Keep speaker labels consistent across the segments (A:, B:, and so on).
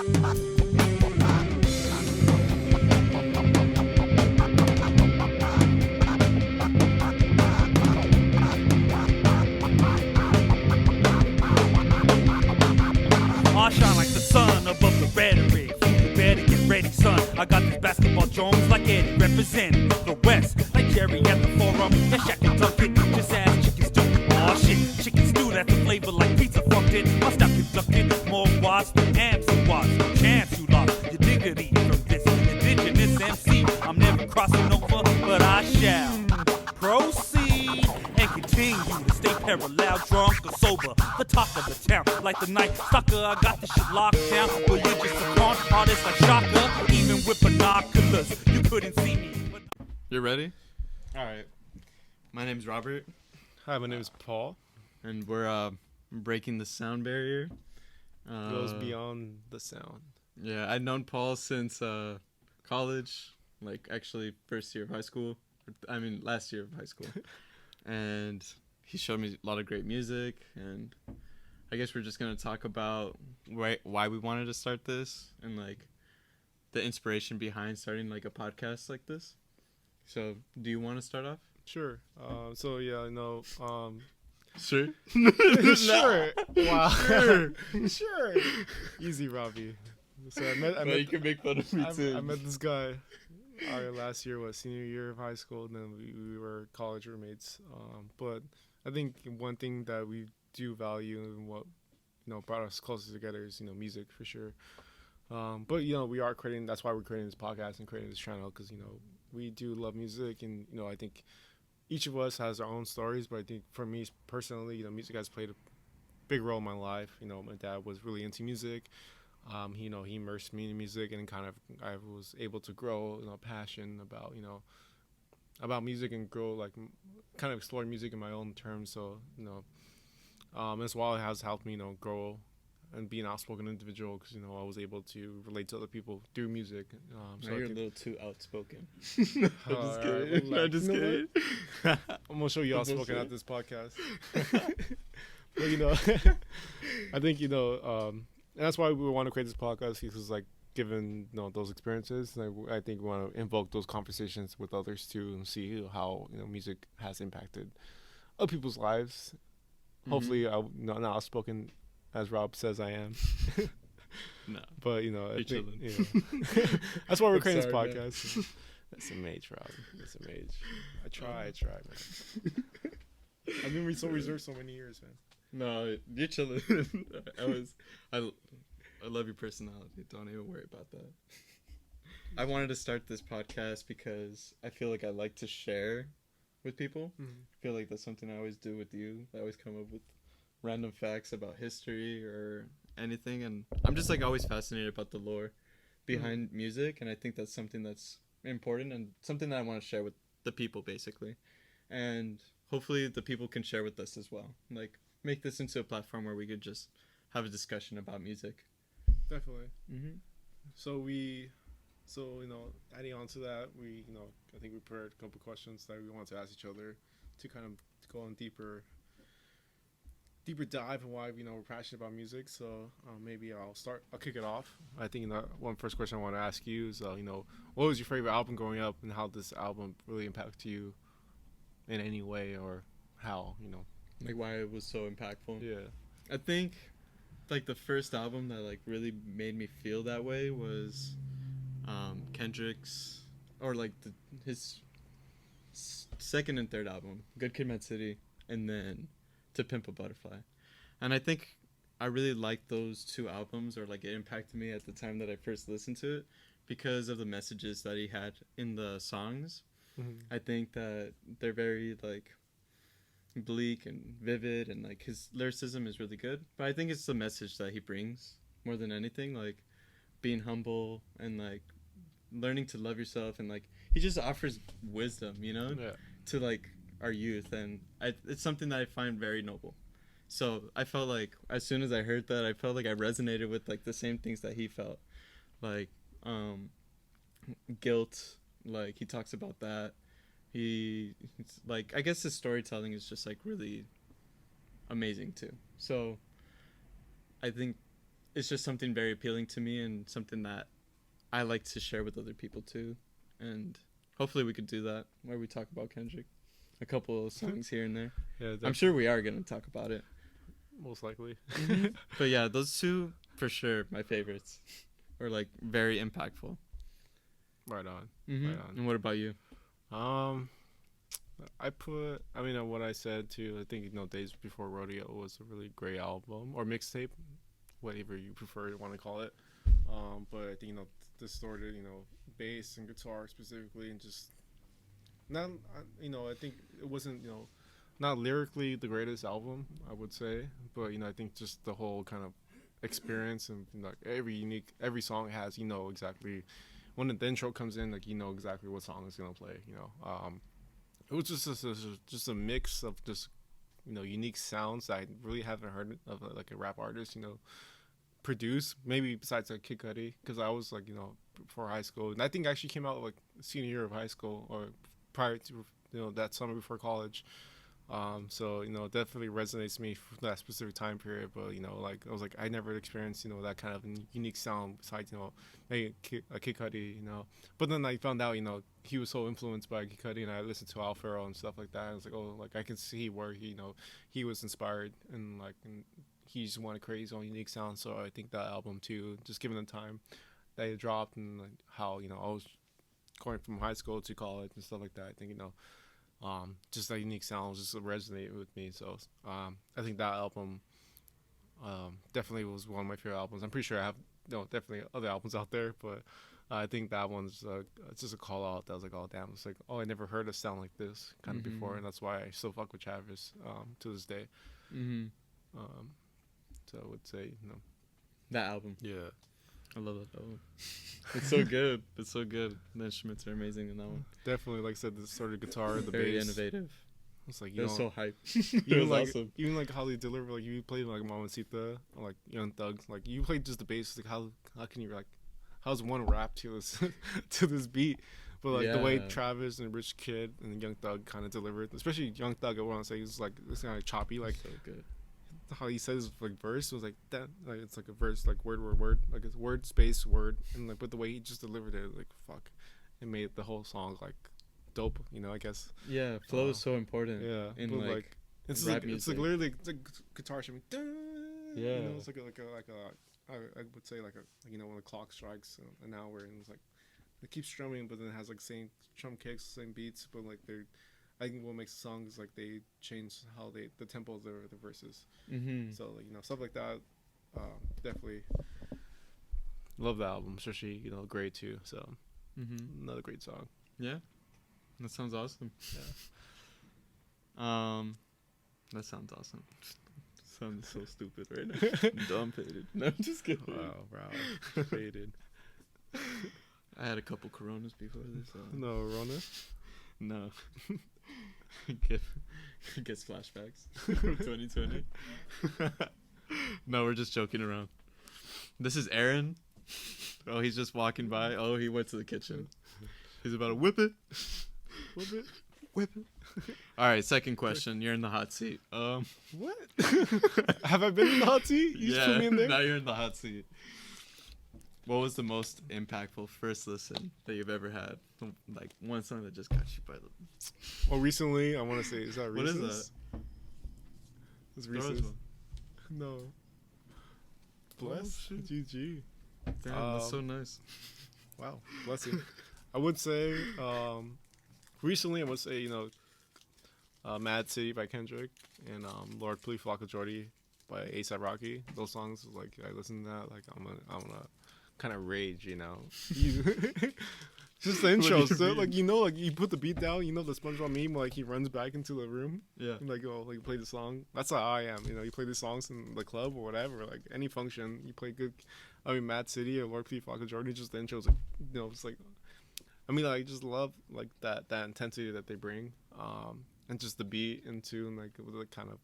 A: I shine like the sun above the rhetoric. You better get ready, son. I got this basketball Jones like Eddie representing the West, like Jerry at the forum. Yeah, Shaq and Duncan, just ass chicken stew. Aw shit, chicken stew, that's the flavor like pizza. Fucked it, my style conducted more watts than amps and watts. No chance you lost your dignity from this indigenous MC. I'm never crossing over, but I shall proceed and continue to stay parallel, drunk or sober. The talk of the town, like the night stalker. I got this shit locked down. Well, you're just a front artist like Shaka. Even with binoculars, you couldn't see me.
B: You ready? All right. My name's Robert,
C: Hi, my name is Paul.
B: and we're breaking the sound barrier.
C: Goes beyond the sound.
B: Yeah, I've known Paul since college, like actually first year of high school. I mean, last year of high school. And he showed me a lot of great music, and I guess we're just gonna talk about why we wanted to start this and like the inspiration behind starting like a podcast like this. So, do you want to start off?
C: Sure. So yeah, no.
B: Sure.
C: Sure. Wow.
B: Sure.
C: Sure. Easy, Robbie. So I
B: But you
C: met,
B: can make fun of me too.
C: I met this guy last year, senior year of high school, and then we were college roommates. But I think one thing that we do value and what brought us closer together is music for sure. But we are creating. That's why we're creating this podcast and creating this channel because we do love music, and I think each of us has our own stories. But I think for me personally, music has played a big role in my life. My dad was really into music. He immersed me in music, and kind of I was able to grow passion about music and grow kind of explore music in my own terms. So as well, it has helped me grow and be an outspoken individual because I was able to relate to other people through music. So
B: Now you're a little too outspoken.
C: I'm
B: kidding. No, just kidding.
C: I'm gonna show you outspoken at this podcast. But I think and that's why we want to create this podcast because given those experiences, I think we want to invoke those conversations with others too and see how music has impacted other people's lives. Mm-hmm. Hopefully, I'm not outspoken as Rob says I am.
B: No,
C: but I think,
B: that's
C: why we're creating this podcast. That's some age, Rob. That's some age. I try, man. I've been so reserved so many years, man.
B: No, you're chilling. I love your personality. Don't even worry about that. I wanted to start this podcast because I feel like I like to share with people. Mm-hmm. I feel like that's something I always do with you. I always come up with random facts about history or anything, and I'm just always fascinated about the lore behind music, and I think that's something that's important and something that I want to share with the people basically, and hopefully the people can share with us as well, make this into a platform where we could just have a discussion about music.
C: Definitely.
B: Mm-hmm.
C: So adding on to that, we I think we prepared a couple questions that we want to ask each other to kind of go on deeper dive and why we're passionate about music. So maybe I'll kick it off. I think one first question I want to ask you is what was your favorite album growing up and how this album really impacted you in any way, or how
B: why it was so impactful.
C: Yeah,
B: I think the first album that really made me feel that way was Kendrick's, or his second and third album, Good Kid, Mad City, and then To Pimp a Butterfly. And I think I really liked those two albums, or it impacted me at the time that I first listened to it because of the messages that he had in the songs. Mm-hmm. I think that they're very bleak and vivid, and his lyricism is really good, but I think it's the message that he brings more than anything, being humble and learning to love yourself, and he just offers wisdom, to our youth, and it's something that I find very noble. So I felt as soon as I heard that, I felt I resonated with the same things that he felt, guilt, he talks about that. It's I guess his storytelling is just really amazing too. So I think it's just something very appealing to me and something that I like to share with other people too. And hopefully we could do that where we talk about Kendrick, a couple of songs here and there.
C: Yeah,
B: I'm sure we are gonna talk about it.
C: most likely.
B: But yeah, those two for sure my favorites, or like very impactful.
C: Right on.
B: Mm-hmm.
C: Right on.
B: And what about you?
C: I mean, what I said too, I think, Days Before Rodeo was a really great album, or mixtape, whatever you prefer to want to call it. But I think, distorted, bass and guitar specifically, and just, not, I think it wasn't, not lyrically the greatest album, I would say, but, I think just the whole kind of experience, and every song has, exactly, when the intro comes in, like, exactly what song is going to play, it was just a mix of just, unique sounds that I really haven't heard of, like, a rap artist, produce, maybe besides like Kid Cudi, because I was like, before high school, and I think I actually came out like senior year of high school, or prior to, that summer before college. So, it definitely resonates me for that specific time period, but, like, I was like, I never experienced, that kind of unique sound besides, maybe Kid Cudi, but then I found out, he was so influenced by Kid Cudi, and I listened to Al Farrow and stuff like that, and I was like, oh, like, I can see where he was inspired, and like, and he just wanted to create his own unique sound. So I think that album too, just given the time that it dropped, and like how, I was going from high school to college and stuff like that, I think, just that unique sound just resonated with me. So I think that album definitely was one of my favorite albums. I'm pretty sure I have definitely other albums out there, but I think that one's it's just a call out that was like, oh damn, it's like, oh, I never heard a sound like this kind of before, and that's why I still fuck with Travis to this day. So I would say,
B: That album.
C: yeah.
B: I love that album. It's so good. It's so good. The instruments are amazing in that one.
C: Definitely, like I said, the sort of guitar, the
B: Very
C: bass.
B: innovative.
C: It's like,
B: It was so hype.
C: even
B: was
C: like
B: awesome.
C: even like how they deliver, like you played like Mamacita or like Young Thug, like you played just the bass. Like how can you like, how's one rap to this to this beat? But like the way
B: Yeah.
C: Travis and Rich Kid and Young Thug kind of delivered, especially Young Thug, I want to say is like, it's kind of choppy, like
B: So good.
C: how he says like verse was like that, like it's like a verse, like word, like it's word space word, and like, but the way he just delivered it, like fuck, it made the whole song like dope, I guess.
B: Yeah, flow is so important.
C: Yeah,
B: In
C: but
B: like,
C: it's
B: rap
C: like
B: music.
C: literally it's like guitar strumming.
B: Yeah.
C: It's like I would say like a, when the clock strikes an hour, and it's like it keeps strumming, but then it has like same drum kicks, same beats, but like they're, I think what makes the songs like they change how the tempo of the verses. So like, stuff like that. Definitely love the album, especially grade 2. So another great song.
B: Yeah, that sounds awesome.
C: Yeah.
B: That sounds awesome. Sounds so stupid right now. Dumb faded. No, I'm just kidding.
C: Wow, bro, faded.
B: I had a couple Coronas before this.
C: No, Rona.
B: No. Gets flashbacks from 2020. No, we're just joking around. This is Aaron. Oh, he's just walking by. Oh, he went to the kitchen. He's about to whip it.
C: Whip it.
B: Whip it. All right, second question. You're in the hot seat.
C: What? Have I been in the hot seat? You just
B: Yeah,
C: put me in there?
B: now you're in the hot seat. What was the most impactful first listen that you've ever had? Like one song that just got you by the.
C: Well, recently, I want to say, is that
B: What is
C: Reese's? It's
B: Throw us
C: Reese's.
B: one.
C: No. Bless.
B: shit.
C: GG.
B: Damn, that's so nice.
C: Wow. Bless you. I would say, recently, I would say, Mad City by Kendrick, and Lord Please Flocka Jordy by A$AP Rocky. Those songs, like, I listen to that, like, I'm gonna kind of rage, Just the intro,
B: What do you
C: so
B: mean?
C: like, like you put the beat down, the SpongeBob meme, like he runs back into the room,
B: Yeah.
C: and like, oh, like play the song. That's how I am, you play these songs in the club or whatever, like any function, you play good. I mean, Mad City or Lord Please Flocka Jordy, just the intros, like, it's like, I mean, I just love like that intensity that they bring, and just the beat and tune, like with the kind of,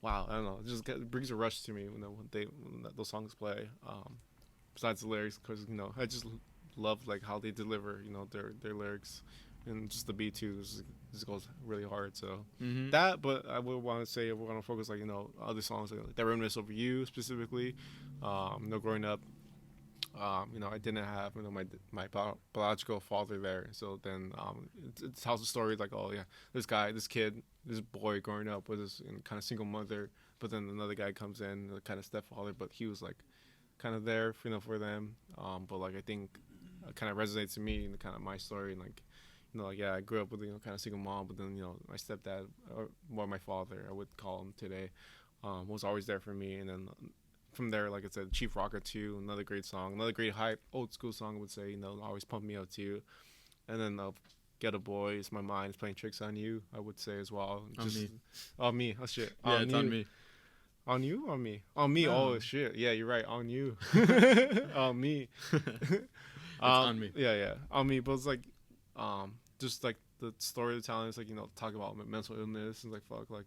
C: wow, I don't know, it just it brings a rush to me when those songs play. Besides the lyrics, because I just love like how they deliver, their lyrics, and just the beat too. Just goes really hard. So that, but I would want to say I want to focus like other songs like That Reminisce Over You specifically, Growing up, I didn't have my biological father there. So then it tells the story like, oh yeah, this kid, this boy growing up with this kind of single mother, but then another guy comes in, the kind of stepfather, but he was like kind of there, for them. But like I think it kind of resonates to me and kind of my story and like. Like yeah, I grew up with kind of single mom, but then my stepdad or my father, I would call him today, was always there for me, and then from there, like I said, Chief Rocker 2, another great song, another great hype, old school song, I would say, always pump me up too. And then Ghetto Boys, My Mind is Playing Tricks on You, I would say as well.
B: On me.
C: On me, oh shit.
B: Yeah, it's on me.
C: On you or on me? On me,
B: No.
C: oh shit. Yeah, you're right, on you. On me.
B: It's on me.
C: Yeah, on me, but it's like, just like the storytelling is like, talk about mental illness and like, fuck, like,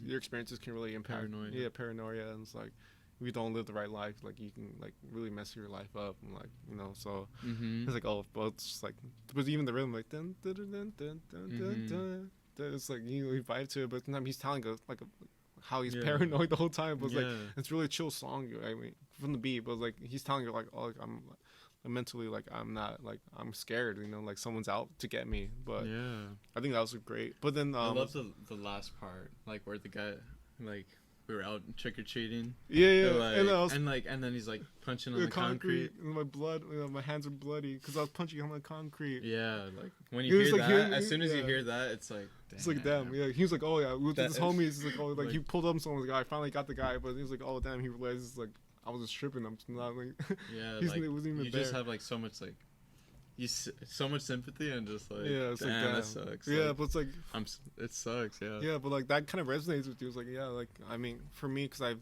C: your experiences can really impact.
B: Paranoia.
C: Yeah, paranoia, and it's like, if you don't live the right life, like you can like really mess your life up and like so it's like but it's just like, but even the rhythm like dun dun dun dun dun dun dun, dun, it's like you vibe to it, but sometimes he's telling us like how he's paranoid the whole time, but it's like it's really a chill song. I mean from the beat, but like he's telling you like, oh, like I'm mentally like I'm not like I'm scared, like someone's out to get me. But I think that was great. But then
B: I love the last part, like where the guy like. We were out trick or treating.
C: Yeah.
B: And then he's like punching on the concrete.
C: And my blood, my hands are bloody because I was punching on the concrete.
B: Yeah, like when you hear that, as soon as you hear that, it's like. Damn.
C: It's like damn. Yeah, he was like, oh yeah, with his homies. He's like, oh, like he pulled up someone's guy. I finally got the guy, but he was like, oh damn. He realizes like I was just tripping. I'm not like.
B: Yeah,
C: like wasn't even
B: you
C: there.
B: just have like so much like. So much sympathy and just like
C: it's
B: damn,
C: like damn.
B: That sucks.
C: Yeah,
B: like,
C: but it's like
B: it sucks.
C: Yeah, but like that kind of resonates with you. It's like like I mean for me, because I've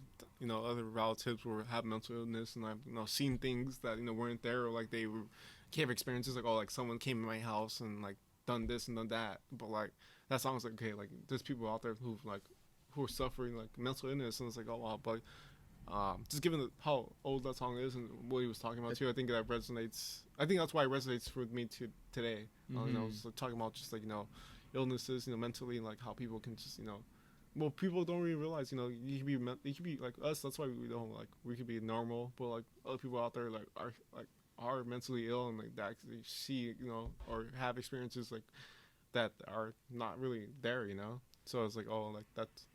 C: other relatives who have mental illness and I've seen things that weren't there, or like they have experiences like, oh, like someone came in my house and like done this and done that. But like that song's like, okay, like there's people out there who are suffering like mental illness, and it's like, oh wow, but just given how old that song is and what he was talking about too, I think that resonates. I think that's why it resonates with me today. So talking about just like illnesses, mentally, and like how people can just well, people don't really realize you could be like us. That's why we don't like we could be normal, but like other people out there like are mentally ill and like that actually see or have experiences like that are not really there. So it's like, oh, like that's.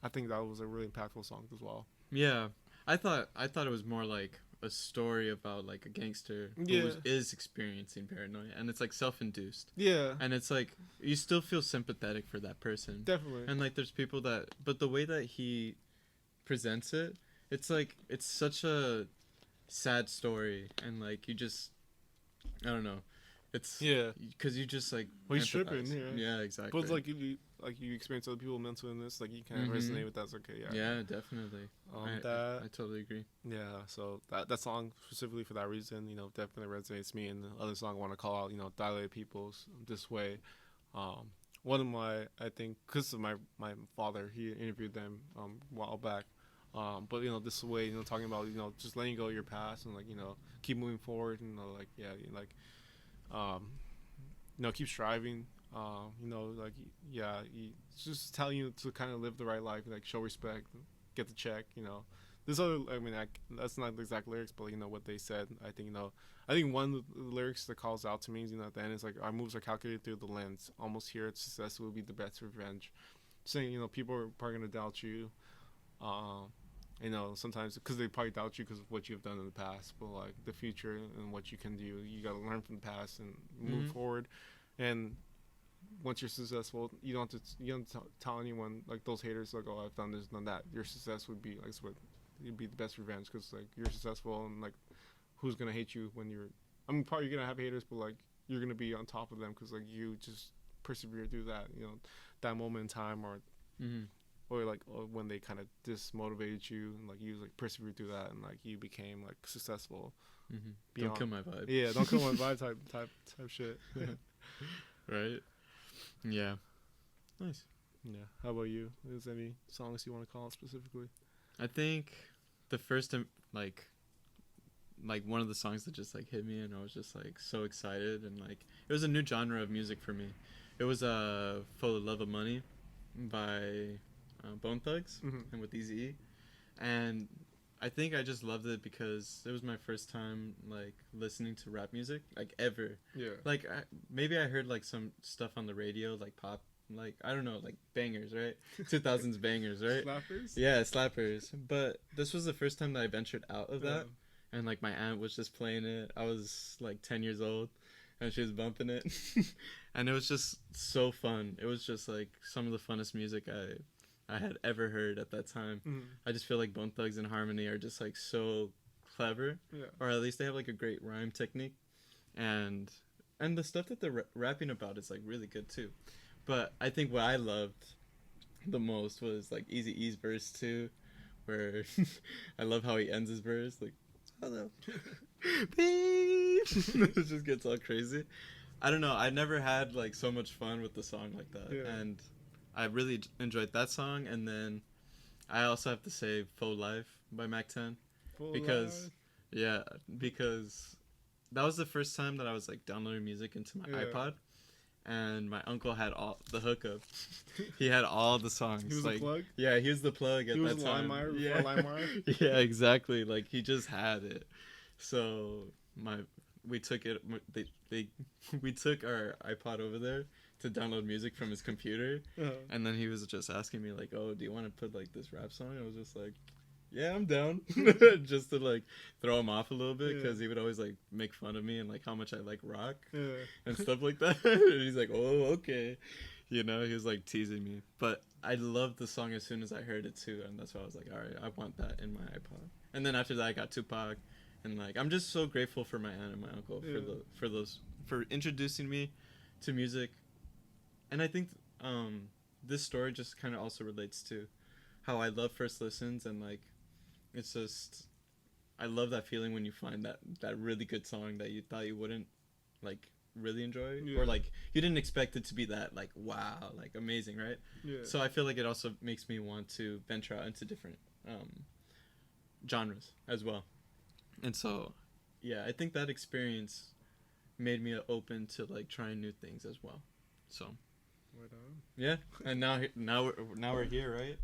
C: I think that was a really impactful song as well.
B: Yeah, I thought it was more like a story about like a gangster who is experiencing paranoia, and it's like self-induced.
C: Yeah,
B: and it's like you still feel sympathetic for that person.
C: Definitely.
B: And like there's people but the way that he presents it, it's like it's such a sad story, and like you just I don't know. It's because you just like
C: he's tripping.
B: Yeah, exactly.
C: But it's like you experience other people mental illness, like you kind of resonate with that. It's okay.
B: Yeah, definitely. I totally agree.
C: Yeah, so that song specifically for that reason, definitely resonates me. And the other song I want to call out, Dilated Peoples, This Way. One of my, I think, because of my father, he interviewed them a while back. But This Way, talking about just letting go of your past and like keep moving forward and keep striving. It's just telling you to kind of live the right life, like show respect, get the check. This other, I mean, that's not the exact lyrics, but what they said. I think one of the lyrics that calls out to me is at the end is like, our moves are calculated through the lens. Almost here, success will be the best revenge. Saying people are probably gonna doubt you. Sometimes because they probably doubt you because of what you've done in the past, but like the future and what you can do, you got to learn from the past and move forward. And once you're successful, you don't have to tell anyone like those haters like, oh, I've done this, done that. Your success would be like it'd be the best revenge because like you're successful, and like who's gonna hate you when you're? I mean, probably you're gonna have haters, but like you're gonna be on top of them because like you just persevere through that, that moment in time, or when they kind of dismotivated you, and like you like persevered through that, and like you became like successful.
B: Don't kill my vibe.
C: Yeah, don't kill my vibe type shit.
B: Right. Yeah. Nice.
C: Yeah. How about you? Is there any songs you want to call out specifically?
B: I think the first like one of the songs that just like hit me, and I was just like so excited, and like it was a new genre of music for me. It was For the Love of Money by Bone Thugs and with Eazy-E, and I think I just loved it because it was my first time like listening to rap music like ever.
C: Yeah.
B: Like maybe I heard like some stuff on the radio like pop, like I don't know, like bangers, right? 2000s bangers, right?
C: Slappers.
B: Yeah, slappers. But this was the first time that I ventured out of that,
C: Yeah.
B: and like my aunt was just playing it. I was like 10 years old, and she was bumping it, and it was just so fun. It was just like some of the funnest music I had ever heard at that time.
C: Mhm.
B: I just feel like Bone Thugs and Harmony are just like so clever,
C: Yeah.
B: or at least they have like a great rhyme technique, and the stuff that they're rapping about is like really good too. But I think what I loved the most was like Eazy-E's verse too, where I love how he ends his verse like, hello, beep. It just gets all crazy. I don't know. I never had like so much fun with the song like that,
C: Yeah.
B: and I really enjoyed that song. And then I also have to say "Faux Life" by Mac 10
C: Full
B: because
C: life.
B: yeah, because that was the first time that I was like downloading music into my
C: Yeah.
B: iPod, and my uncle had all the hookup. He had all the songs.
C: He was
B: like,
C: the plug.
B: yeah, he was the plug at
C: He was
B: that time.
C: LimeWire before
B: Yeah.
C: LimeWire.
B: Yeah, exactly. Like he just had it. So we took it. We took our iPod over there to download music from his computer,
C: Uh-huh.
B: and then he was just asking me like, "Oh, do you want to put like this rap song?" I was just like, "Yeah, I'm down," just to like throw him off a little bit
C: Yeah.
B: because he would always like make fun of me and like how much I like rock
C: Yeah.
B: and stuff like that. And he's like, "Oh, okay," you know. He was like teasing me, but I loved the song as soon as I heard it too, and that's why I was like, "All right, I want that in my iPod." And then after that, I got Tupac, and like I'm just so grateful for my aunt and my uncle
C: Yeah.
B: for introducing me to music. And I think this story just kind of also relates to how I love first listens, and like it's just I love that feeling when you find that really good song that you thought you wouldn't like really enjoy,
C: Yeah.
B: or like you didn't expect it to be that like wow, like amazing, right?
C: Yeah.
B: So I feel like it also makes me want to venture out into different genres as well. And so yeah, I think that experience made me open to like trying new things as well. So
C: Right on.
B: yeah, and now we're here, right?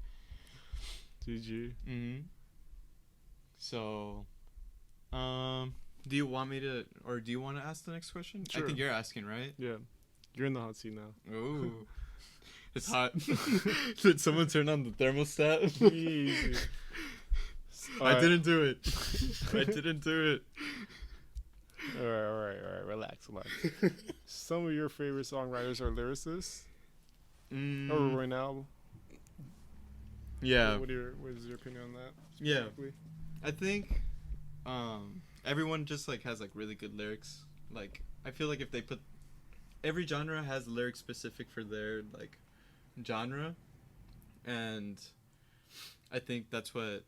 C: GG.
B: Mm-hmm. So, do you want me to, or do you want to ask the next question?
C: Sure.
B: I think you're asking, right?
C: Yeah. You're in the hot seat now.
B: Ooh, it's hot. Did someone turn on the thermostat?
C: Easy.
B: I didn't do it. I didn't do it.
C: All right. Relax. Some of your favorite songwriters or lyricists, or right now.
B: Yeah.
C: What is your opinion on that?
B: Yeah.
C: specifically?
B: I think everyone just like has like really good lyrics. Like I feel like if they put every genre has lyrics specific for their like genre, and I think that's what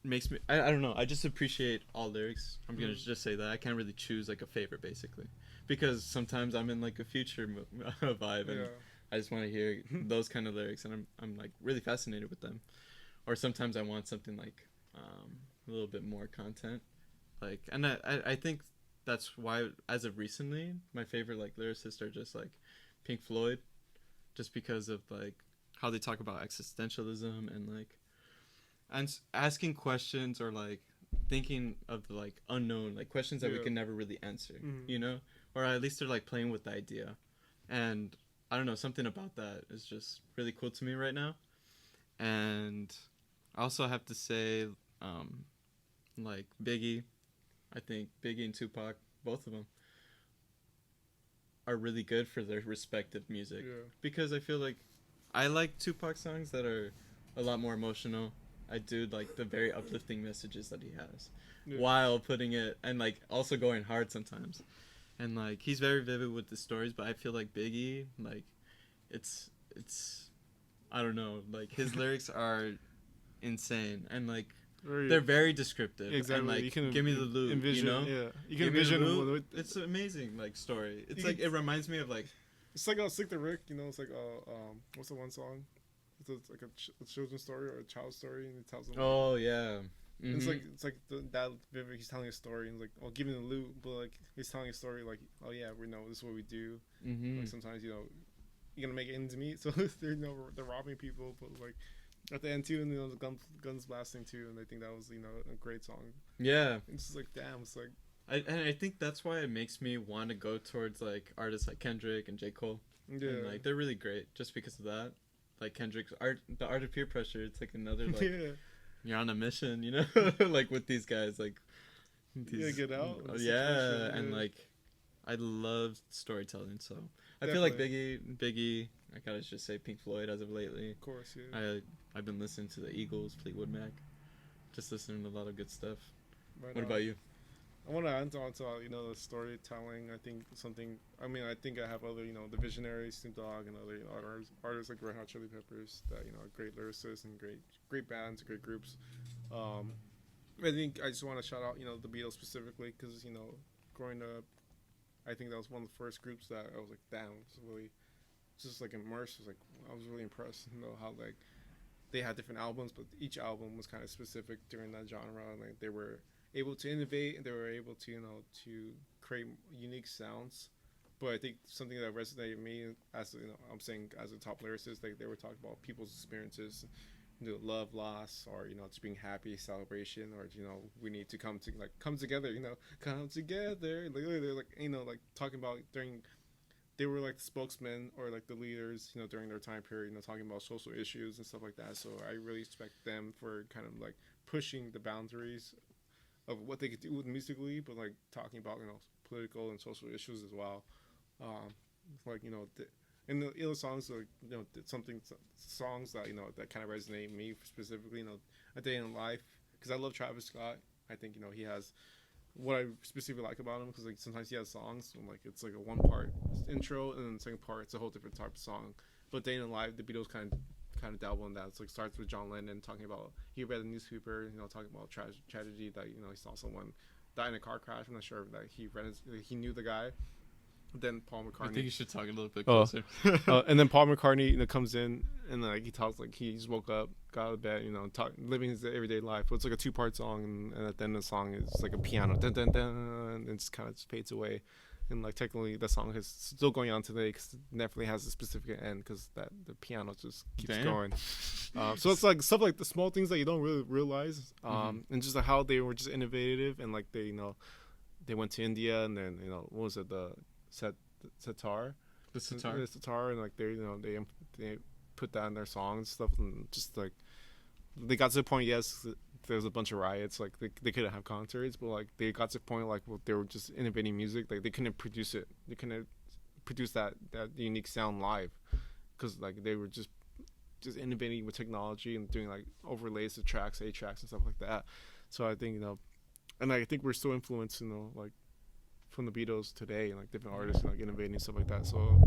B: makes me I don't know, I just appreciate all lyrics. I'm gonna just say that I can't really choose like a favorite basically, because sometimes I'm in like a future vibe and
C: Yeah.
B: I just want to hear those kind of lyrics, and I'm like really fascinated with them. Or sometimes I want something like a little bit more content, like, and I think that's why as of recently my favorite like lyricists are just like Pink Floyd, just because of like how they talk about existentialism and like asking questions, or like thinking of the like unknown, like questions that we
C: Yeah.
B: can never really answer,
C: Mhm.
B: you know, or at least they're like playing with the idea. And I don't know, something about that is just really cool to me right now. And I also have to say like Biggie. I think Biggie and Tupac, both of them, are really good for their respective music.
C: Yeah.
B: Because I feel like I like Tupac songs that are a lot more emotional. I do like the very uplifting messages that he has,
C: Yeah.
B: while putting it, and like also going hard sometimes. And like he's very vivid with the stories, but I feel like Biggie, like it's I don't know, like his lyrics are insane, and like they're very descriptive.
C: Exactly.
B: And, like,
C: You can
B: give me the loot,
C: envision,
B: you know?
C: Yeah. You can
B: Give me the
C: envision.
B: loot. It's an amazing like story. It's
C: You
B: like
C: can-
B: it reminds me of like
C: It's like Stick to Rick. You know, it's like what's the one song? It's like a children's story or a child's story, and it tells them.
B: oh yeah.
C: And
B: Mhm.
C: it's like that vivid. He's telling a story, and it's like, oh, give me the loot, but like he's telling a story like, oh yeah, we know this is what we do.
B: Mhm.
C: Like sometimes you're gonna make ends meet, so they're they're robbing people, but like At the end too, and the guns blasting too, and I think that was a great song.
B: Yeah.
C: It's just like damn, it's like
B: And I think that's why it makes me want to go towards like artists like Kendrick and J. Cole.
C: yeah,
B: And, like they're really great just because of that. Like Kendrick's the art of peer pressure. It's like another like
C: yeah,
B: you're on a mission, like with these guys, like
C: get out. of the
B: yeah,
C: situation,
B: and
C: yeah.
B: like I love storytelling. So I feel like Biggie. I gotta just say Pink Floyd as of lately.
C: Of course, yeah.
B: I've been listening to the Eagles, Fleetwood Mac, just listening to a lot of good stuff.
C: Right
B: What
C: on.
B: about you?
C: I want to add on to the storytelling. I think something. I mean, I think I have other the Visionaries, Snoop Dogg, and other artists like Red Hot Chili Peppers that are great lyricists and great bands, great groups. I think I just want to shout out the Beatles specifically because growing up, I think that was one of the first groups that I was like, damn, it was really just like immersed. I was really impressed. How like they had different albums, but each album was kind of specific during that genre, and like they were able to innovate and they were able to to create unique sounds. But I think something that resonated with me as I'm saying as a top lyricist, like they were talking about people's experiences, love, loss, or just being happy, celebration, or we need to come together, come together. Like they're like like talking about during. They were like the spokesmen or like the leaders, during their time period, talking about social issues and stuff like that. So I really respect them for kind of like pushing the boundaries of what they could do with musically, but like talking about political and social issues as well. Like and the songs like songs that that kind of resonate with me specifically. A Day in Life, because I love Travis Scott. I think he has what I specifically like about him, because like sometimes he has songs and like it's like a one part intro and then the second part it's a whole different type of song. But Day in Life, the Beatles kind of dabble in that. It's like starts with John Lennon talking about he read a newspaper, talking about tragedy that he saw someone die in a car crash. I'm not sure if that he knew the guy. Then Paul McCartney.
B: I think you should talk a little bit closer.
C: And then Paul McCartney comes in and like he talks like he just woke up, got out of bed, living his everyday life. But it's like a 2-part song, and at the end of the song is like a piano, dun dun dun, and it just kind of fades away. And like technically, the song is still going on today because it definitely has a specific end because the piano just keeps going. So it's like stuff like the small things that you don't really realize, and just like how they were just innovative and like they they went to India and then what was it the sitar, and like they put that in their songs and stuff, and just like they got to the point. Yes, there was a bunch of riots. Like they couldn't have concerts, but like they got to the point like they were just innovating music. Like they couldn't produce it. They couldn't produce that unique sound live because like they were just innovating with technology and doing like overlays of tracks, 8 tracks and stuff like that. So I think and I think we're still influenced like from the Beatles today and like different artists and like innovating and stuff like that. So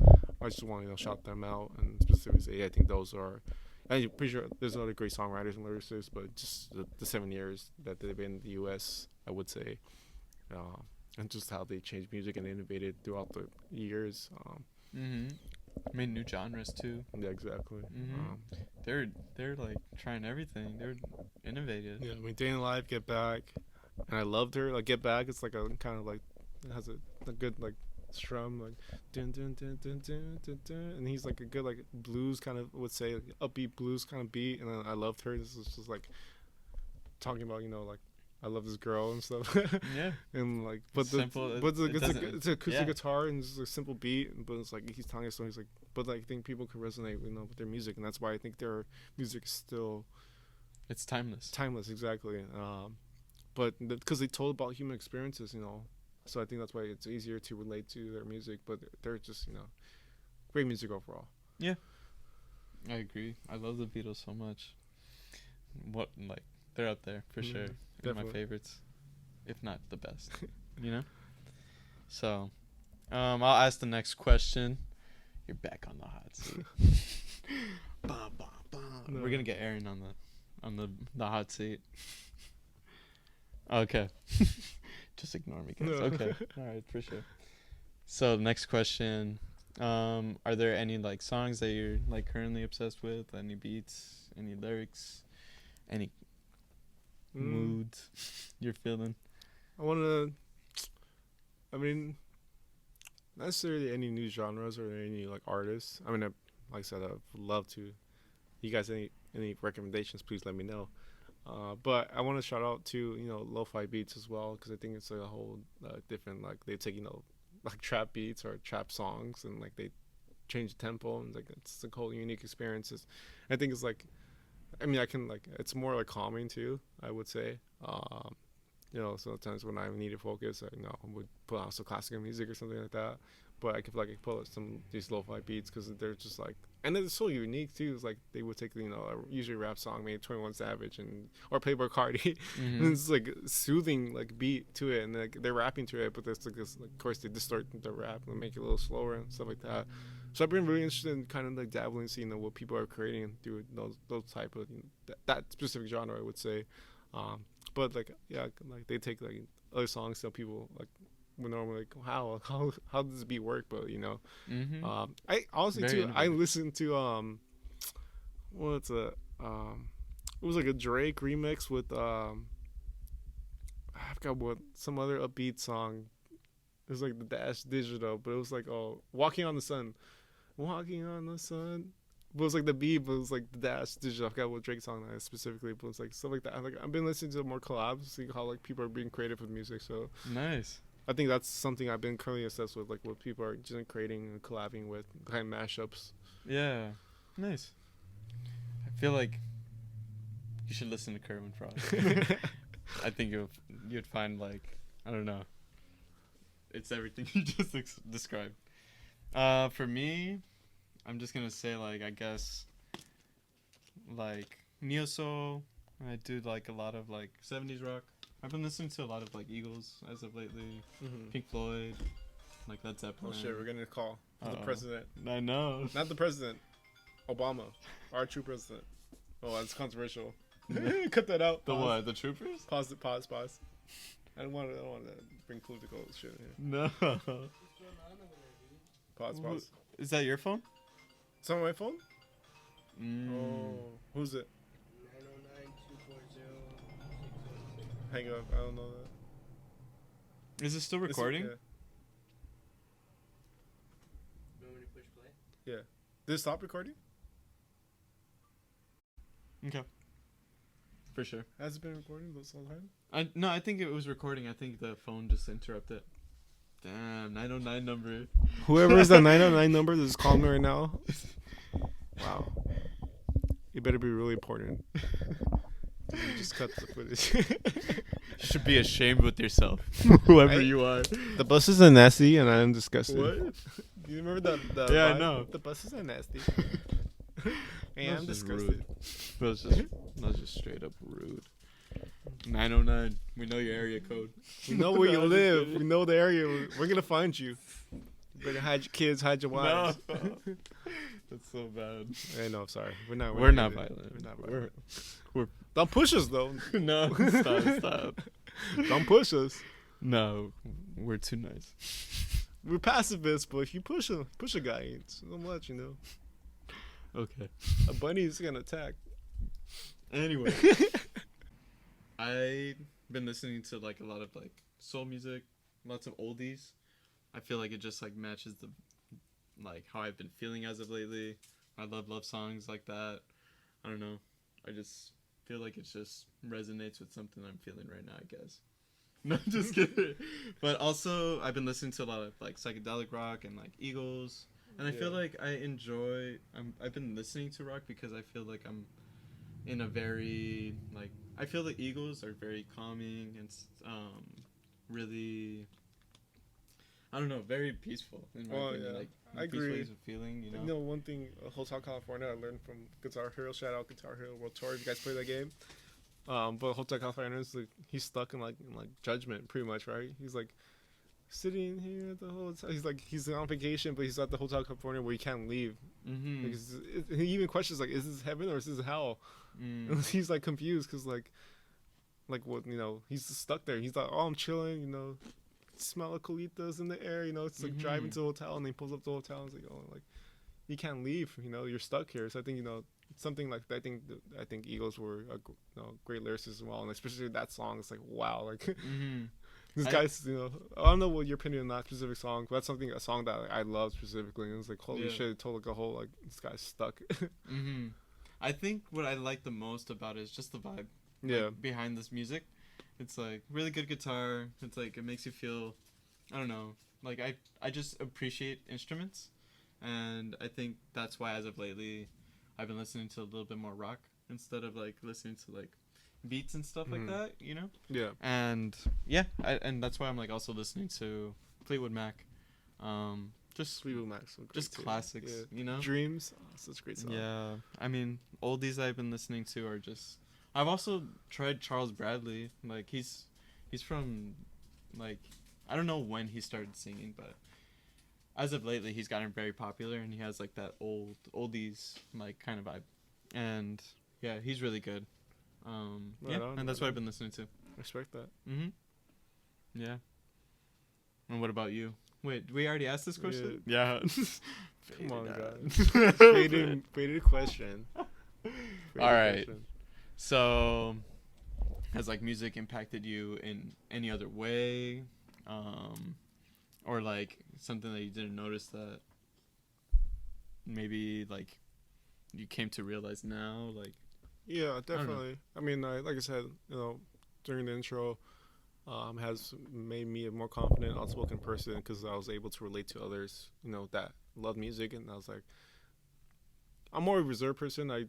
C: I just want to shout them out and specifically say I think those are. I'm pretty sure there's other great songwriters and lyricists, but just the 7 years that they've been in the U.S., I would say, and just how they changed music and innovated throughout the years.
B: Made new genres too.
C: Yeah, exactly.
B: They're like trying everything. They're innovative.
C: Yeah, I mean, Day in Life, Get Back, and I loved her. Like Get Back, it's like a kind of like it has a good like strum like dun dun dun dun dun dun dun, and he's like a good like blues kind of would say like, upbeat blues kind of beat, and then I loved her. This is just like talking about like I love this girl and stuff.
B: Yeah.
C: And like but it's an acoustic guitar and it's a simple beat, but it's like he's telling a story. He's like, but like, I think people can resonate with their music, and that's why I think their music is still
B: it's timeless.
C: Exactly. But because they told about human experiences, so I think that's why it's easier to relate to their music. But they're just great music overall.
B: Yeah, I agree. I love the Beatles so much. They're up there for sure. They're my favorites, if not the best. So I'll ask the next question. You're back on the hot seat. Bah, bah, bah. No. We're gonna get Aaron on the hot seat. Okay. Just ignore me, guys. No. Okay. All right, for sure. So next question. Are there any like songs that you're like currently obsessed with? Any beats? Any lyrics? Any moods you're feeling?
C: I mean, not necessarily any new genres or any like artists. I mean, like I said, I'd love to. You guys any recommendations, please let me know. But I want to shout out to lo-fi beats as well, because I think it's like a whole different, like they take like trap beats or trap songs and like they change the tempo, and like it's a whole unique experiences. I think it's like, I mean, I can like, it's more like calming too, I would say. Sometimes when I need to focus, I would put on some classical music or something like that. But I could like pull out some these lo-fi beats because they're just like, and they're so unique too. It's like they would take usually a rap song, maybe 21 Savage or Playboi Carti, and it's like soothing like beat to it, and like they're rapping to it, but there's like this, like, of course they distort the rap and make it a little slower and stuff like that. So I've been really interested in kind of like dabbling, seeing what people are creating through those type of that specific genre, I would say. But like like they take like other songs that people like would normally like how does this beat work, but I honestly
B: Very
C: too
B: innovative.
C: I listened to what's it was like a Drake remix with I forgot what, some other upbeat song. It was like the Dash Digital, but it was like Walking on the Sun. But it was like the beat, but it was like the Dash Digital. I forgot what Drake song that is specifically, but it's like stuff like that. Like I've been listening to more collabs, seeing how like people are being creative with music. So
B: Nice.
C: I think that's something I've been currently obsessed with, like what people are just creating and collabing with, kind of mashups.
B: Yeah. Nice. I feel like you should listen to Kerwin Frost. I think you'd find, like, I don't know, it's everything you just described. For me, I'm just gonna say, like, I guess, like, neo soul. I do like a lot of like 70s rock. I've been listening to a lot of like Eagles as of lately, Pink Floyd, like Led Zeppelin.
C: Oh shit, we're getting a call from the
B: Uh-oh.
C: president.
B: I know.
C: Not the president, Obama, our true president. Oh, that's controversial. Cut that out.
B: The
C: Pause.
B: what? The Troopers?
C: Pause. I don't want to bring political shit in here.
B: No.
C: Pause.
B: Is that your phone?
C: It's on my phone?
B: Mm.
C: Oh, who's it? 909-240-606. Hang up. I don't know that.
B: Is it still recording?
C: Yeah. Yeah. Did it stop recording?
B: Okay. For sure.
C: Has it been recording this whole time?
B: I think it was recording. I think the phone just interrupted. Damn, 909 number.
C: Whoever is that 909 number that's calling me right now. Wow. You better be really important. You just cut the footage.
B: You should be ashamed with yourself, whoever you are.
C: The buses are nasty and I am disgusted.
B: What?
C: Do you remember that?
B: Yeah, I
C: vibe?
B: know.
C: The buses are nasty. And
B: That's
C: I'm
B: just
C: disgusted.
B: That's just straight up rude. 909. We know your area code.
C: We know where you
B: No, I'm just
C: live.
B: kidding.
C: We know the area. We're gonna find you. You better hide your kids, hide your
B: No.
C: wives.
B: That's so bad.
C: I know. Sorry, we're not
B: We're
C: gonna
B: not
C: do that.
B: violent.
C: We're not
B: We're-
C: violent. Don't push us though.
B: No, stop.
C: Don't push us.
B: No, we're too nice.
C: We're pacifists, but if you push a guy, it's so much,
B: Okay.
C: A bunny's gonna attack.
B: Anyway, I've been listening to like a lot of like soul music, lots of oldies. I feel like it just like matches the like how I've been feeling as of lately. I love songs like that. I don't know. I just feel like it just resonates with something I'm feeling right now, I guess. No, just kidding. But also, I've been listening to a lot of like psychedelic rock and like Eagles, and I feel
C: Yeah.
B: like I enjoy. I've been listening to rock because I feel like I'm in a very like I feel the Eagles are very calming and really, I don't know, very peaceful in my
C: Oh,
B: opinion.
C: yeah.
B: like
C: I
B: peaceful
C: agree.
B: ways of feeling, you know.
C: One thing, Hotel California, I learned from Guitar Hero. Shout out Guitar Hero World Tour. If you guys play that game. But Hotel California is like he's stuck in like Judgment, pretty much, right? He's like sitting here at the hotel. He's on vacation, but he's at the Hotel California where he can't leave.
B: Mm-hmm.
C: He even questions like, is this heaven or is this hell? And he's like confused because like what he's just stuck there. He's like, oh, I'm chilling, smell of colitas in the air, it's like driving to the hotel, and then he pulls up to the hotel and it's like, oh, like you can't leave, you're stuck here. So I think something like that. I think Eagles were great lyricists as well, and especially that song. It's like, wow, like this guy's I don't know what your opinion on that specific song, but that's a song that I love specifically, and it's like, holy shit, it told like a whole like this guy's stuck.
B: I think what I like the most about it is just the vibe.
C: Yeah.
B: Behind this music. It's like really good guitar. It's like it makes you feel, I don't know, like I just appreciate instruments, and I think that's why as of lately I've been listening to a little bit more rock instead of like listening to like beats and stuff like that, you know?
C: Yeah.
B: And yeah, and that's why I'm like also listening to Fleetwood Mac. Just
C: Fleetwood Mac, so great
B: just
C: too.
B: classics,
C: Yeah.
B: you know?
C: Dreams, such a great song.
B: Yeah, I mean, oldies I've been listening to are just. I've also tried Charles Bradley. Like he's from, like, I don't know when he started singing, but as of lately he's gotten very popular and he has like that oldies like kind of vibe, and yeah, he's really good.
C: Right on,
B: and that's
C: right
B: what I've
C: on.
B: been listening to.
C: Respect that.
B: Yeah. And what about you? Wait, we already asked this question?
C: Yeah.
B: Yeah.
C: Come on,
B: Faded
C: guys.
B: out.
C: Faded question.
B: All right. So, has like music impacted you in any other way, or like something that you didn't notice that maybe like you came to realize now? Like,
C: Yeah,
B: know.
C: definitely. I mean, like I said, during the intro, has made me a more confident, outspoken person because I was able to relate to others, that love music, and I was like, I'm more a reserved person. I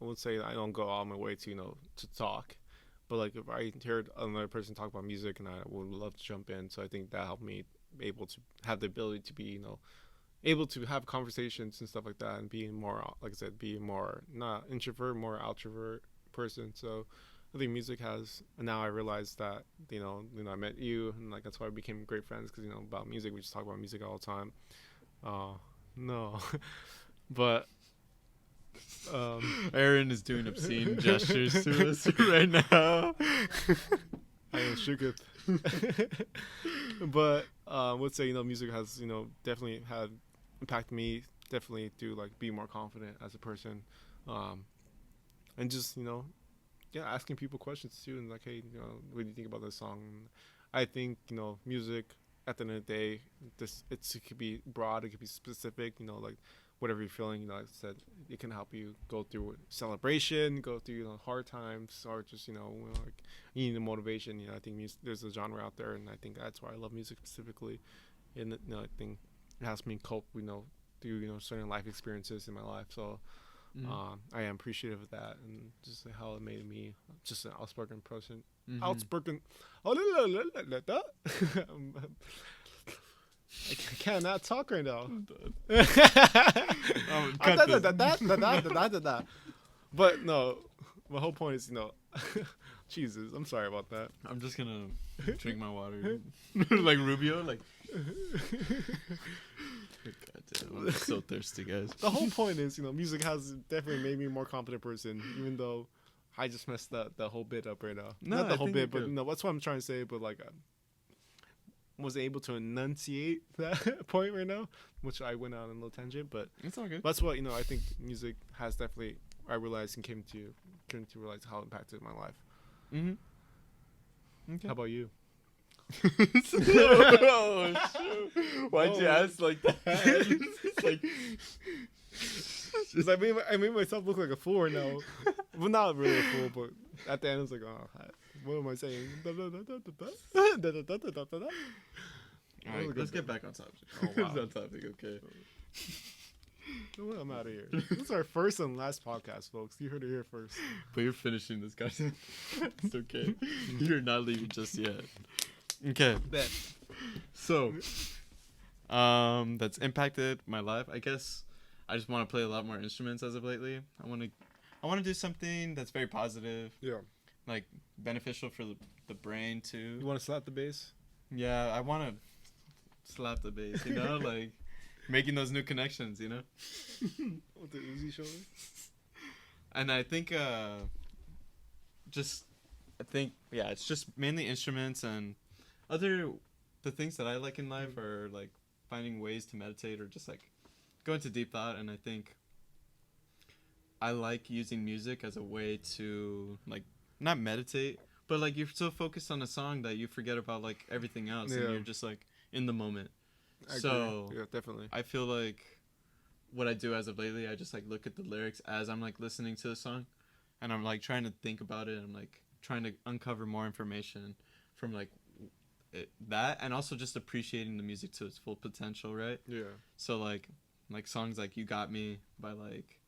C: would say I don't go all my way to to talk, but like if I heard another person talk about music, and I would love to jump in. So I think that helped me be able to have the ability to be able to have conversations and stuff like that, and being more, like I said, being more not introvert, more outrovert person. So I think music has, and now I realize that I met you, and like that's why we became great friends because about music, we just talk about music all the time. No, but
B: Aaron is doing obscene gestures to us right now.
C: I am shooketh. But would say music has definitely had impacted me, definitely to like be more confident as a person, and just asking people questions too, and like, hey, what do you think about this song? And I think music at the end of the day, it could be broad, it could be specific, like whatever you're feeling, like I said, it can help you go through celebration, go through hard times, or just like you need the motivation. I think there's a genre out there, and I think that's why I love music specifically, and I think it helps me cope through certain life experiences in my life. So I am appreciative of that, and just how it made me just an outspoken person. Outspoken. I cannot talk right now. But no, my whole point is, Jesus, I'm sorry about that.
B: I'm just gonna drink my water, like Rubio, like. God damn, I'm so thirsty, guys.
C: The whole point is, music has definitely made me a more confident person, even though I just messed the whole bit up right now.
B: No,
C: Not the
B: I
C: whole
B: think
C: bit,
B: you're
C: but
B: good.
C: no, that's what I'm trying to say. But like, was able to enunciate that point right now, which I went on a little tangent, but
B: It's all good.
C: that's what I think music has definitely. I realized and came to realize how it impacted my life.
B: Okay.
C: How about you?
B: Oh, shoot. Why'd you
C: Oh.
B: ask like that? It's like,
C: 'Cause I made myself look like a fool right now. Well, not really a fool, but at the end, I was like, oh, what am I saying?
B: all right, let's get back on topic.
C: Oh, wow.
B: It's on topic, okay.
C: Well, I'm out of here. This is our first and last podcast, folks. You heard it here first.
B: But you're finishing this, guys. It's okay. You're not leaving just yet. Okay. So, that's impacted my life. I guess I just want to play a lot more instruments as of lately. I want to do something that's very positive,
C: Yeah.
B: like beneficial for the brain too.
C: You want to slap the bass?
B: Yeah, I want to slap the bass, like making those new connections,
C: With the Uzi shoulder?
B: And I think it's just mainly instruments, and the things that I like in life are like finding ways to meditate or just like go into deep thought. And I think I like using music as a way to like not meditate, but like you're so focused on a song that you forget about like everything else,
C: Yeah.
B: and you're just like in the moment.
C: I
B: So
C: agree. Yeah, definitely.
B: I feel like what I do as of lately. I just like look at the lyrics as I'm like listening to the song, and I'm like trying to think about it. I'm like trying to uncover more information from like that, and also just appreciating the music to its full potential, right?
C: Yeah.
B: So like songs like "You Got Me" by like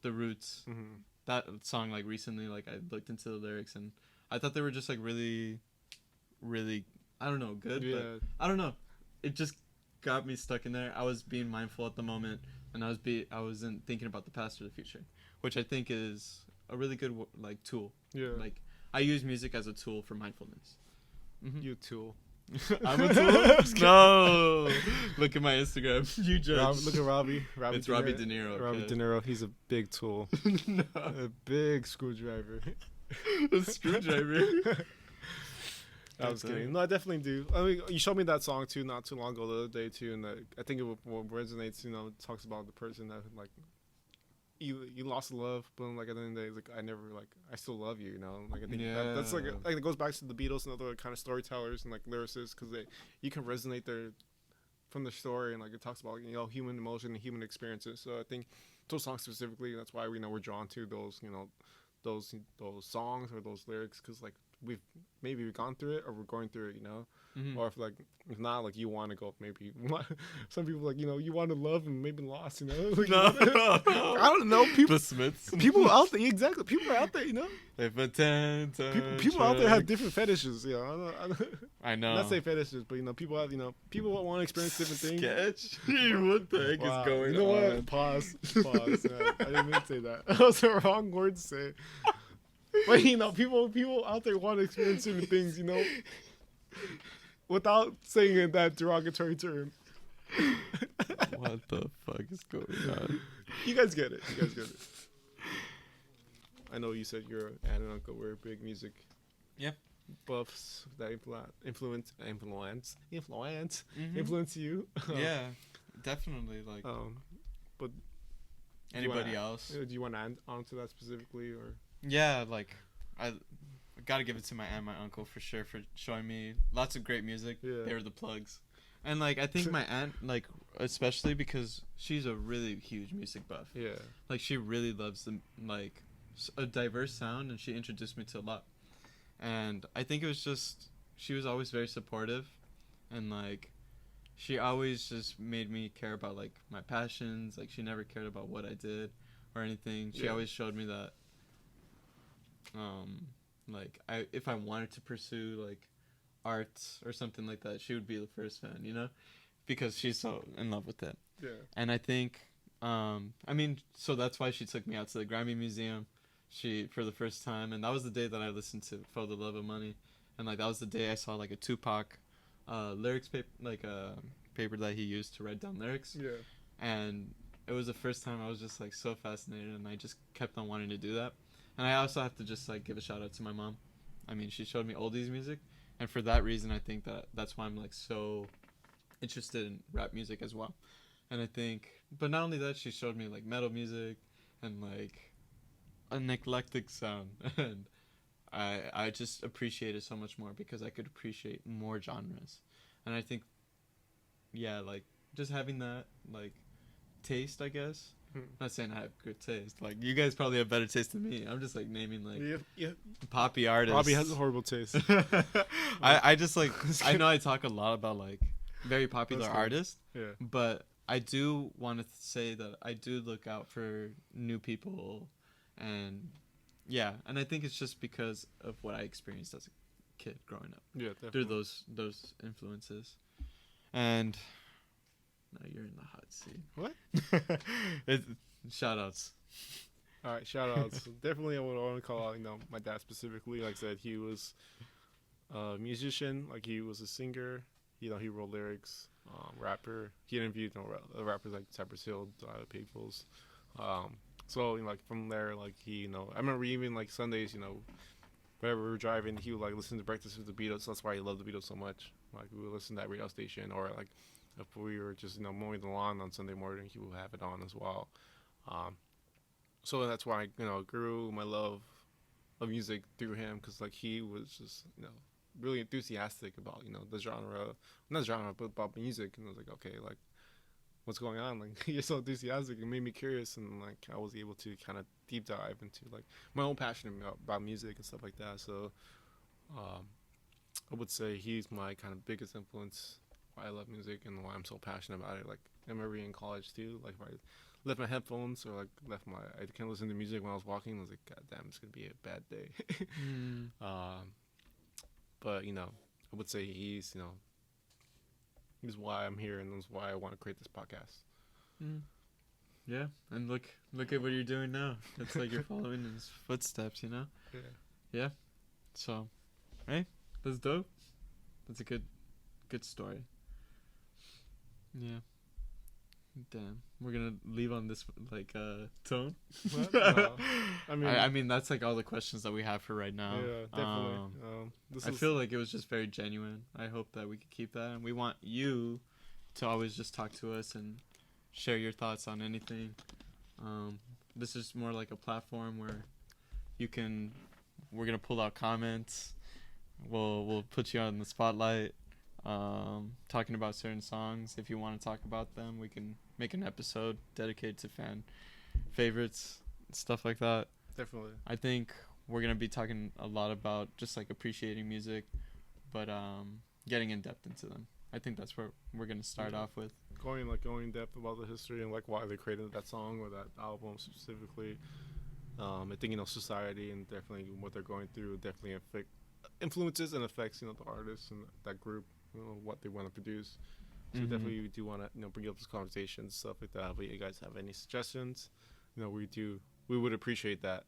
B: The Roots.
C: Mm-hmm.
B: That song, like recently, like I looked into the lyrics and I thought they were just like really, really, I don't know, good.
C: Yeah.
B: But I don't know. It just got me stuck in there. I was being mindful at the moment, and I wasn't thinking about the past or the future, which I think is a really good like tool.
C: Yeah.
B: Like I use music as a tool for mindfulness. Mm-hmm.
C: You tool.
B: I'm a tool. No, look at my Instagram. You judge.
C: Look at Robbie.
B: It's Robbie De Niro.
C: Robbie
B: Okay.
C: De Niro. He's a big tool.
B: No.
C: A big screwdriver.
B: A screwdriver.
C: I was kidding. No, I definitely do. I mean, you showed me that song too not too long ago the other day too, and I think it resonates. You know, it talks about the person that like you lost love, but like at the end of the day, it's like I still love you. You know, like I think that's like it goes back to the Beatles and other kind of storytellers and like lyricists because you can resonate from the story, and like it talks about human emotion and human experiences. So I think those songs specifically, that's why we're drawn to those those songs or those lyrics because like we've gone through it or we're going through it,
B: Mm-hmm.
C: or if not, like you want to go maybe some people like you want to love and maybe lost, like,
B: No.
C: I don't know, people
B: The Smiths.
C: people out there, exactly, people are out there,
B: If a tent
C: people out there have different fetishes,
B: I know.
C: not say fetishes, but people have people want to experience different things.
B: Sketch. What the heck
C: Wow.
B: is going
C: You know
B: on?
C: what? Pause. Yeah, I didn't mean to say that. That was the wrong word to say. But people out there want to experience different things, without saying it in that derogatory term.
B: What the fuck is going on?
C: You guys get it. I know you said your aunt and uncle were big music
B: Yeah.
C: buffs that influence
B: Mhm.
C: influence you.
B: Yeah, definitely. Like
C: But
B: anybody else.
C: Do you want to add on to that specifically, or?
B: Yeah, like I gotta give it to my aunt and my uncle for sure for showing me lots of great music.
C: Yeah.
B: They were the plugs. And like I think my aunt, like especially because she's a really huge music buff.
C: Yeah.
B: Like she really loves a diverse sound, and she introduced me to a lot. And I think it was just she was always very supportive, and like she always just made me care about like my passions. Like she never cared about what I did or anything. She
C: Yeah.
B: always showed me that like if I wanted to pursue like art or something like that, she would be the first fan, because she's so in love with it.
C: Yeah.
B: And I think so that's why she took me out to the Grammy Museum for the first time, and that was the day that I listened to For the Love of Money, and like that was the day I saw like a Tupac lyrics paper, like a paper that he used to write down lyrics.
C: Yeah.
B: And it was the first time I was just like so fascinated, and I just kept on wanting to do that. And I also have to just like give a shout out to my mom. I mean, she showed me oldies music, and for that reason I think that's why I'm like so interested in rap music as well. And I think, but not only that, she showed me like metal music and like an eclectic sound, and I just appreciate it so much more because I could appreciate more genres. And I think, yeah, like just having that like taste, I guess. I'm not saying I have good taste. Like you guys probably have better taste than me. I'm just like naming like poppy artists.
C: Robbie has a horrible taste.
B: I just like I know I talk a lot about like very popular
C: That's good.
B: artists,
C: Yeah.
B: but I do want to say that I do look out for new people, and yeah, and I think it's just because of what I experienced as a kid growing up
C: Yeah, definitely.
B: through those influences. And now you're in the hot seat.
C: What?
B: Shout outs.
C: All right, shout outs. Definitely, I want to call out, my dad specifically. Like I said, he was a musician. Like he was a singer. He wrote lyrics. Rapper. He interviewed rappers like Cypress Hill, Tyler Peoples. So like from there, like he, I remember even like Sundays, wherever we were driving, he would like listen to Breakfast with the Beatles. That's why he loved the Beatles so much. Like we would listen to that radio station, or like if we were just mowing the lawn on Sunday morning, he would have it on as well. So that's why I grew my love of music through him, because like he was just really enthusiastic about the genre, not genre, but about music. And I was like, okay, like what's going on? Like, you're so enthusiastic. It made me curious, and like I was able to kind of deep dive into like my own passion about music and stuff like that. So, I would say he's my kind of biggest influence. Why I love music and why I'm so passionate about it. Like, I remember in college too. Like, if I left my headphones or like I can't listen to music when I was walking. I was like, God damn, it's gonna be a bad day. But I would say he's he's why I'm here, and that's why I want to create this podcast.
B: Yeah, and look at what you're doing now. It's like you're following in his footsteps, Yeah. So, right? That's dope. That's a good story. Yeah. Damn. We're gonna leave on this tone.
C: What? No.
B: I mean that's like all the questions that we have for right now.
C: Yeah, definitely.
B: I feel like it was just very genuine. I hope that we could keep that, and we want you to always just talk to us and share your thoughts on anything. This is more like a platform where we're gonna pull out comments. We'll put you on the spotlight, talking about certain songs. If you want to talk about them, we can make an episode dedicated to fan favorites, stuff like that.
C: Definitely.
B: I think we're gonna be talking a lot about just like appreciating music, but getting in depth into them. I think that's where we're gonna start off with.
C: Going in depth about the history and like why they created that song or that album specifically. I think society and definitely what they're going through definitely influences and affects the artists and that group, what they want to produce. So definitely we do want to bring up this conversation, stuff like that. But you guys have any suggestions, we would appreciate that.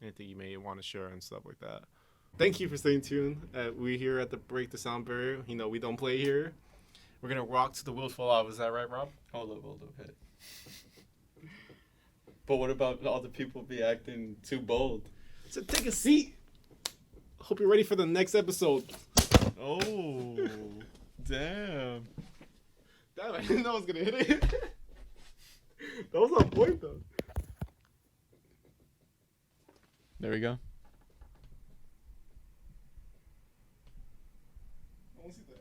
C: Anything you may want to share and stuff like that. Thank you for staying tuned. We here at the Break the Sound Barrier. We don't play here. We're gonna rock to the wheels fall off. Is that right, Rob?
B: Hold up, hey. But what about all the people be acting too bold?
C: So take a seat. Hope you're ready for the next episode.
B: Oh, damn.
C: Damn, I didn't know I was gonna hit it. That was on point though.
B: There we go.
C: I want to see the